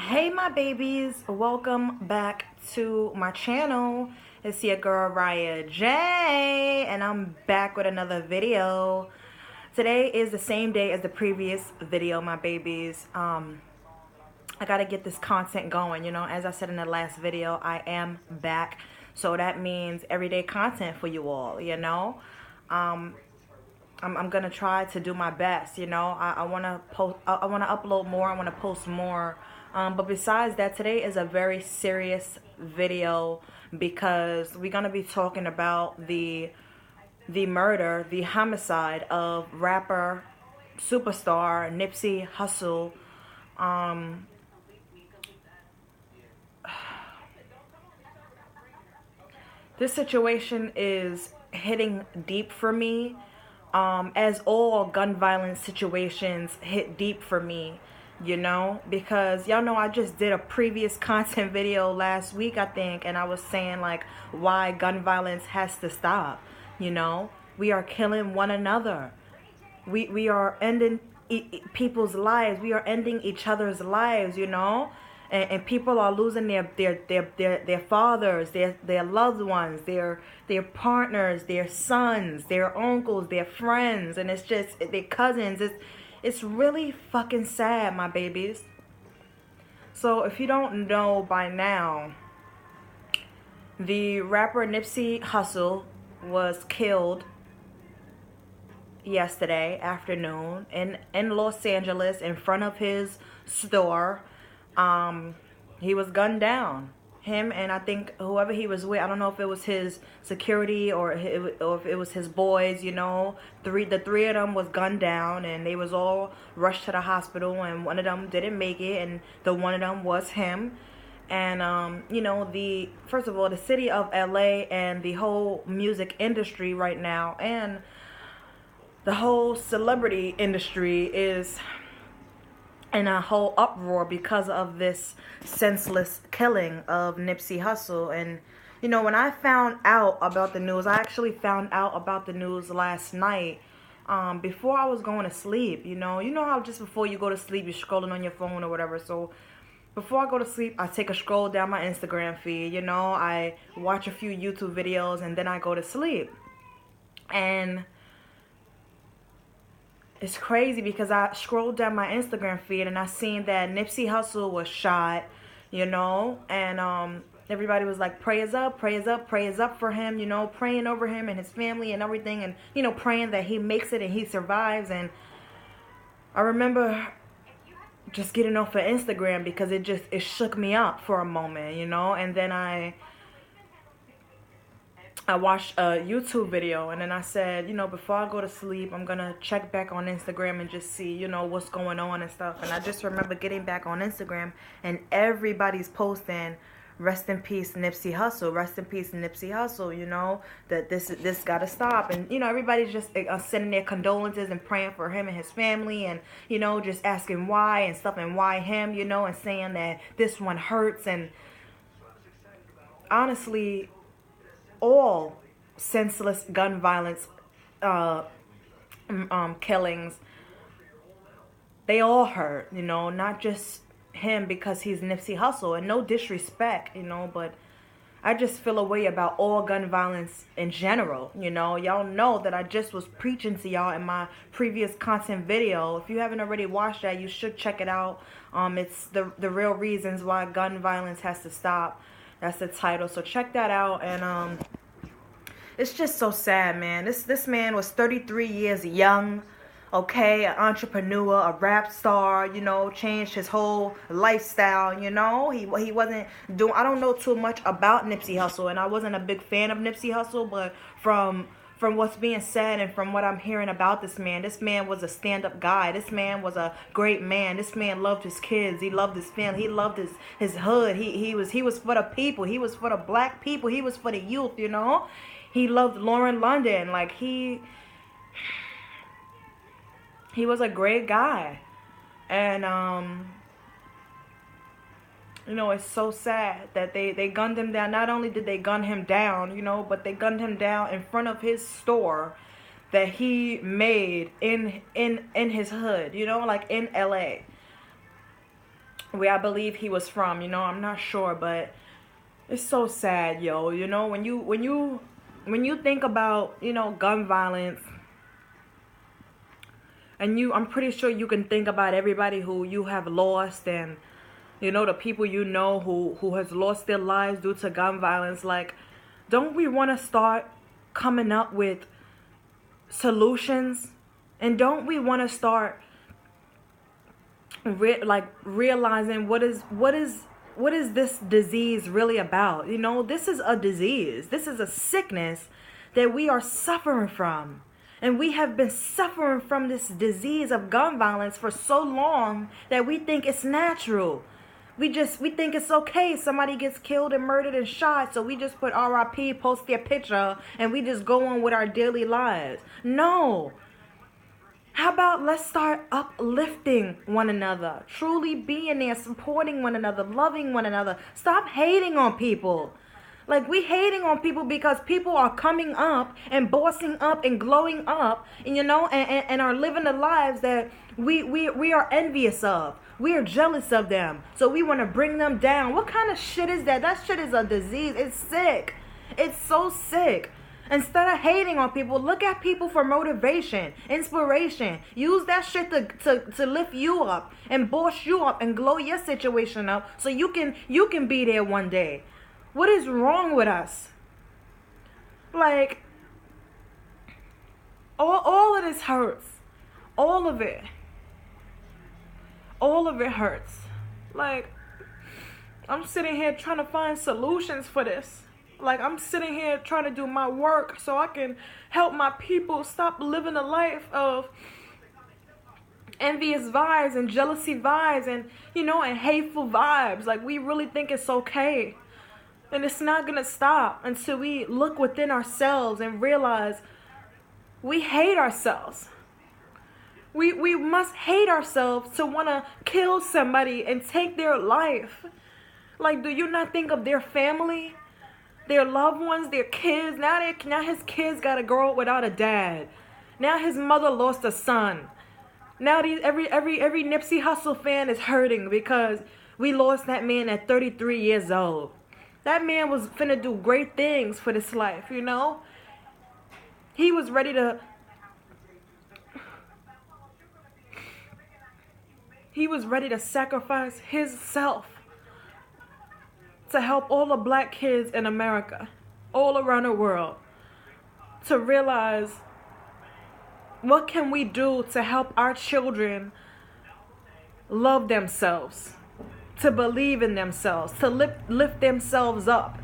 Hey my babies, welcome back to my channel. It's your girl Riahjay, and I'm back with another video. Today is the same day as the previous video, my babies. I gotta get this content going, as I said in the last video, I am back. So that means everyday content for you all, I'm gonna try to do my best. I want to post. I want to upload more. I want to post more. But besides that, today is a very serious video because we're gonna be talking about the murder, the homicide of rapper superstar Nipsey Hussle. This situation is hitting deep for me. As all gun violence situations hit deep for me, because y'all know I just did a previous content video last week, I think, and I was saying like why gun violence has to stop. We are killing one another. We are ending people's lives. We are ending each other's lives, and people are losing their fathers, their loved ones, their partners, their sons, their uncles, their friends, and it's just their cousins. It's really fucking sad, my babies. So if you don't know by now, the rapper Nipsey Hussle was killed yesterday afternoon in Los Angeles in front of his store. He was gunned down. Him and I think whoever he was with, I don't know if it was his security or if it was his boys, the three of them was gunned down, and they was all rushed to the hospital, and one of them didn't make it, and the one of them was him. And first of all, the city of LA and the whole music industry right now and the whole celebrity industry is in a whole uproar because of this senseless killing of Nipsey Hussle. And when I found out about the news, I actually found out about the news last night, before I was going to sleep. You know how just before you go to sleep you're scrolling on your phone or whatever. So before I go to sleep, I take a scroll down my Instagram feed. I watch a few YouTube videos, and then I go to sleep. And it's crazy because I scrolled down my Instagram feed and I seen that Nipsey Hussle was shot, and everybody was like, prayers up, prayers up, prayers up for him, praying over him and his family and everything, and praying that he makes it and he survives. And I remember just getting off of Instagram because it shook me up for a moment, and then I watched a YouTube video, and then I said, before I go to sleep, I'm going to check back on Instagram and just see, what's going on and stuff. And I just remember getting back on Instagram, and everybody's posting, rest in peace, Nipsey Hussle, rest in peace, Nipsey Hussle, that this got to stop. And, everybody's just sending their condolences and praying for him and his family, and, just asking why and stuff, and why him, and saying that this one hurts. And honestly, all senseless gun violence killings, they all hurt, not just him because he's Nipsey Hussle, and no disrespect, but I just feel a way about all gun violence in general. Y'all know that I just was preaching to y'all in my previous content video. If you haven't already watched that, you should check it out. It's the real reasons why gun violence has to stop. That's the title. So check that out. And it's just so sad, man. This man was 33 years young, okay, an entrepreneur, a rap star, changed his whole lifestyle, He wasn't doing, I don't know too much about Nipsey Hussle, and I wasn't a big fan of Nipsey Hussle, but from what's being said and from what I'm hearing about this man was a stand-up guy. This man was a great man. This man loved his kids. He loved his family. He loved his hood. He was for the people. He was for the black people. He was for the youth, He loved Lauren London. Like, he was a great guy. And it's so sad that they gunned him down. Not only did they gun him down, but they gunned him down in front of his store that he made in his hood, like in LA. where I believe he was from. I'm not sure, but it's so sad, yo. When you think about, gun violence, and I'm pretty sure you can think about everybody who you have lost, and the people who has lost their lives due to gun violence. Like, don't we want to start coming up with solutions? And don't we want to start realizing what is this disease really about? This is a disease. This is a sickness that we are suffering from. And we have been suffering from this disease of gun violence for so long that we think it's natural. We think it's okay. Somebody gets killed and murdered and shot, so we just put R.i.p, post their picture, and we just go on with our daily lives. No. How about let's start uplifting one another, truly being there, supporting one another, loving one another. Stop hating on people. Like, we hating on people because people are coming up and bossing up and glowing up, and are living the lives that we are envious of. We are jealous of them. So we want to bring them down. What kind of shit is that? That shit is a disease. It's sick. It's so sick. Instead of hating on people, look at people for motivation, inspiration. Use that shit to lift you up and boss you up and glow your situation up so you can be there one day. What is wrong with us? Like, all of this hurts. All of it. All of it hurts. Like, I'm sitting here trying to find solutions for this. Like, I'm sitting here trying to do my work so I can help my people stop living a life of envious vibes and jealousy vibes and, and hateful vibes. Like, we really think it's okay. And it's not going to stop until we look within ourselves and realize we hate ourselves. We must hate ourselves to want to kill somebody and take their life. Like, do you not think of their family, their loved ones, their kids? Now his kids got to grow up without a dad. Now his mother lost a son. Now every Nipsey Hussle fan is hurting because we lost that man at 33 years old. That man was finna do great things for this life, He was ready to... He was ready to sacrifice his self to help all the black kids in America, all around the world, to realize what can we do to help our children love themselves, to believe in themselves, to lift themselves up,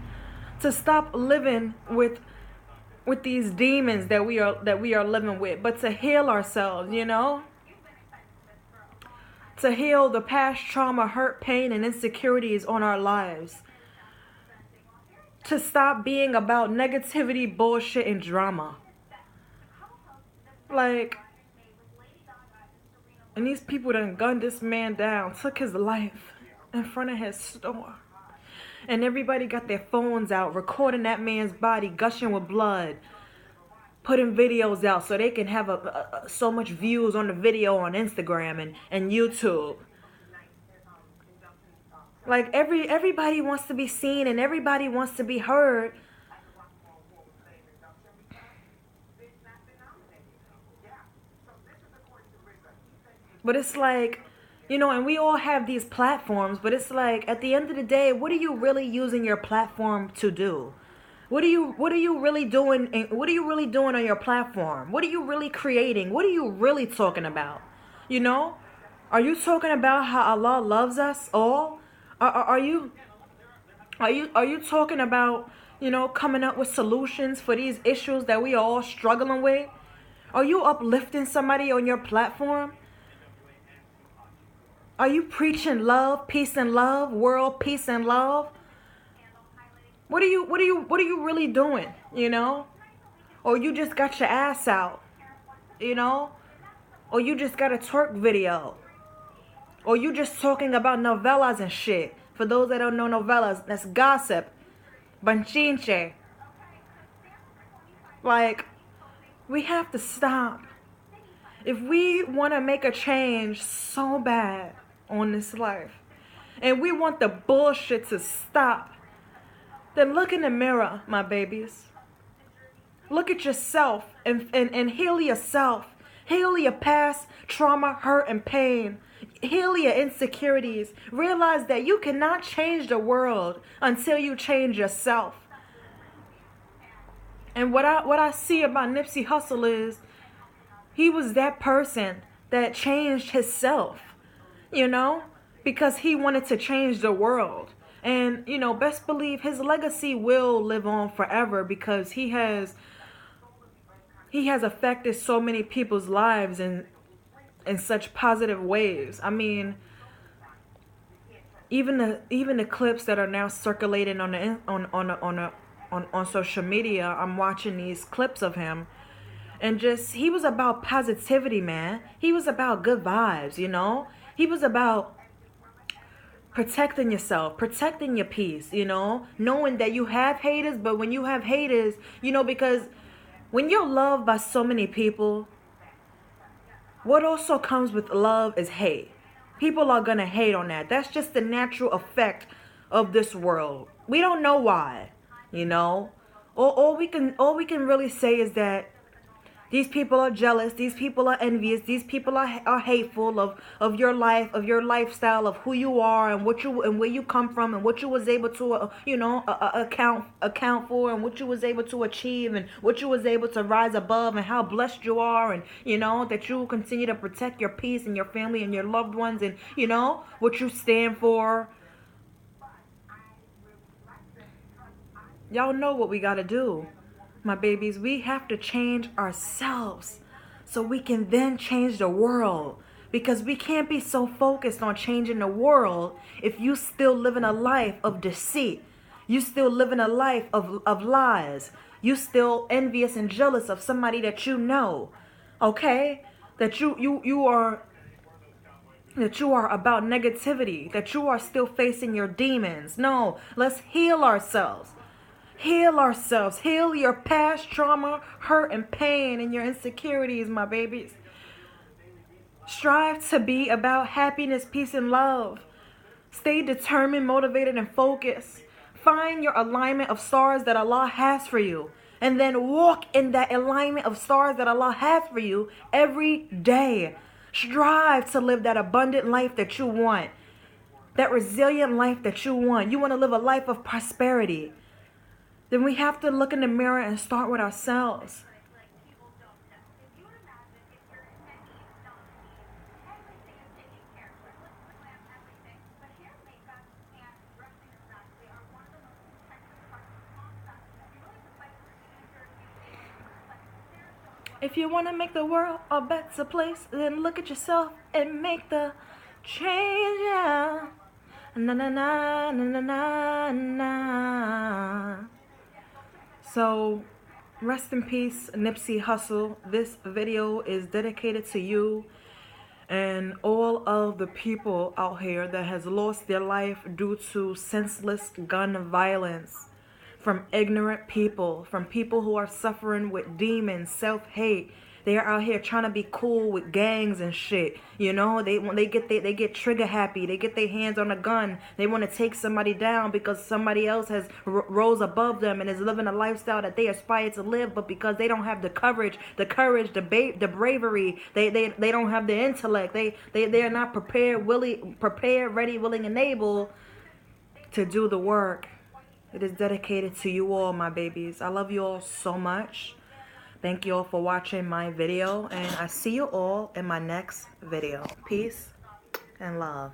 to stop living with these demons that we are living with, but to heal ourselves, to heal the past trauma, hurt, pain, and insecurities on our lives, to stop being about negativity, bullshit, and drama. Like, and these people done gunned this man down, took his life in front of his store. And everybody got their phones out, recording that man's body, gushing with blood, putting videos out so they can have so much views on the video on Instagram and YouTube. Like, everybody wants to be seen and everybody wants to be heard. But it's like, and we all have these platforms, but it's like, at the end of the day, what are you really using your platform to do? What are you really doing? What are you really doing on your platform? What are you really creating? What are you really talking about? Are you talking about how Allah loves us all? Are you talking about, coming up with solutions for these issues that we are all struggling with? Are you uplifting somebody on your platform? Are you preaching love, peace and love, world peace and love? What are you really doing, Or you just got your ass out, Or you just got a twerk video. Or you just talking about novellas and shit. For those that don't know novellas, that's gossip. Banchinche. Like, we have to stop. If we want to make a change so bad on this life, and we want the bullshit to stop, then look in the mirror, my babies. Look at yourself and heal yourself. Heal your past trauma, hurt, and pain. Heal your insecurities. Realize that you cannot change the world until you change yourself. And what I see about Nipsey Hussle is he was that person that changed himself, you know, because he wanted to change the world. And, you know, best believe his legacy will live on forever because he has affected so many people's lives in such positive ways. I mean, even the clips that are now circulating on social media, I'm watching these clips of him, and just, he was about positivity, man. He was about good vibes, you know. He was about protecting yourself, protecting your peace, you know, knowing that you have haters, but when you have haters, you know, because when you're loved by so many people, what also comes with love is hate. People are gonna hate on that. That's just the natural effect of this world. We don't know why, you know. All we can really say is that these people are jealous. These people are envious. These people are hateful of your life, of your lifestyle, of who you are and what you and where you come from and what you was able to account for and what you was able to achieve and what you was able to rise above and how blessed you are, and you know that you continue to protect your peace and your family and your loved ones, and you know what you stand for. Y'all know what we got to do. My babies, we have to change ourselves so we can then change the world, because we can't be so focused on changing the world if you still living a life of deceit. You still living a life of lies. You still envious and jealous of somebody that you know, okay? That you are about negativity, that you are still facing your demons. No, let's heal ourselves. Heal ourselves. Heal your past trauma, hurt, and pain, and your insecurities, my babies. Strive to be about happiness, peace, and love. Stay determined, motivated, and focused. Find your alignment of stars that Allah has for you, and then walk in that alignment of stars that Allah has for you every day. Strive to live that abundant life that you want, that resilient life that you want. You want to live a life of prosperity. Then we have to look in the mirror and start with ourselves. If you want to make the world a better place, then look at yourself and make the change. Yeah. Na na na na na na. So, rest in peace, Nipsey Hussle. This video is dedicated to you and all of the people out here that has lost their life due to senseless gun violence, from ignorant people, from people who are suffering with demons, self-hate. They are out here trying to be cool with gangs and shit. You know, they get trigger happy. They get their hands on a gun. They want to take somebody down because somebody else has rose above them and is living a lifestyle that they aspire to live. But because they don't have the courage, the bravery, they don't have the intellect. They are not prepared, ready, willing, and able to do the work. It is dedicated to you all, my babies. I love you all so much. Thank you all for watching my video, and I see you all in my next video. Peace and love.